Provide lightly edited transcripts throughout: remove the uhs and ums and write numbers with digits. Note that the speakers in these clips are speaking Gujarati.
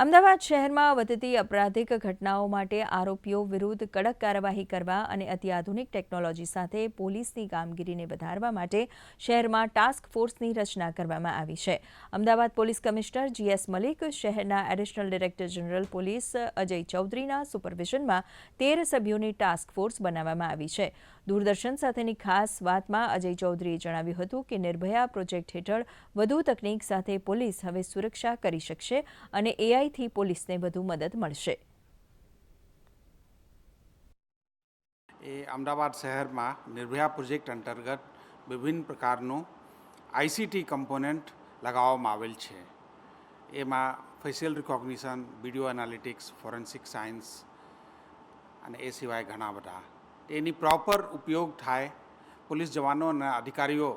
અમદાવાદ શહેરમાં વધતી અપરાધિક ઘટનાઓ માટે આરોપીઓ વિરુદ્ધ કડક કાર્યવાહી કરવા અને અત્યાધુનિક ટેકનોલોજી સાથે પોલીસની કામગીરીને વધારવા માટે શહેરમાં ટાસ્ક ફોર્સની રચના કરવામાં આવી છે. Ahmedabad police commissioner GS Malik, શહેરના additional director general police Ajay ચૌધરીના સુપરવિઝનમાં 13 સભ્યોની ટાસ્ક ફોર્સ બનાવવામાં આવી છે. દૂરદર્શન સાથેની ખાસ વાતમાં અજય ચૌધરીએ જણાવ્યું હતું કે નિર્ભયા પ્રોજેક્ટ હેઠળ વધુ તકનીક સાથે પોલીસ હવે સુરક્ષા કરી શકશે અને AI થી પોલીસને વધુ મદદ મળશે. અમદાવાદ શહેરમાં નિર્ભયા પ્રોજેક્ટ અંતર્ગત વિભિન્ન પ્રકારનું ICT કમ્પોનન્ટ લગાવવામાં આવેલ છે. એમાં facial recognition, video analytics, forensic science અને એ સિવાય ઘણા બધા. એની પ્રોપર ઉપયોગ થાય, પોલીસ જવાનો અને અધિકારીઓ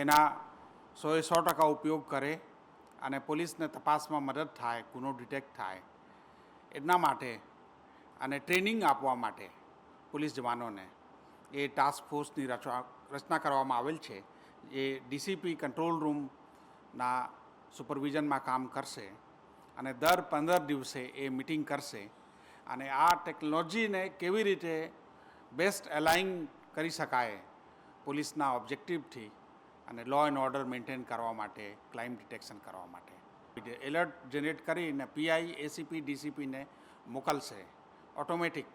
એના 100% ઉપયોગ કરે અને પોલીસને તપાસમાં મદદ થાય, ગુનો ડિટેક્ટ થાય એના માટે અને ટ્રેનિંગ આપવા માટે પોલીસ જવાનોને એ ટાસ્ક ફોર્સની રચના કરવામાં આવેલ છે. એ DCP કંટ્રોલ રૂમના સુપરવિઝનમાં કામ કરશે અને દર 15 દિવસે એ મિટિંગ કરશે અને આ ટેકનોલોજીને કેવી રીતે બેસ્ટ એલાઇન કરી શકાય પોલીસના ઓબ્જેક્ટિવથી અને લો એન્ડ ઓર્ડર મેન્ટેન કરવા માટે, ક્રાઇમ ડિટેક્શન કરવા માટે એલર્ટ જનરેટ કરીને PI, ACP, DCPને મોકલશે ઓટોમેટિક.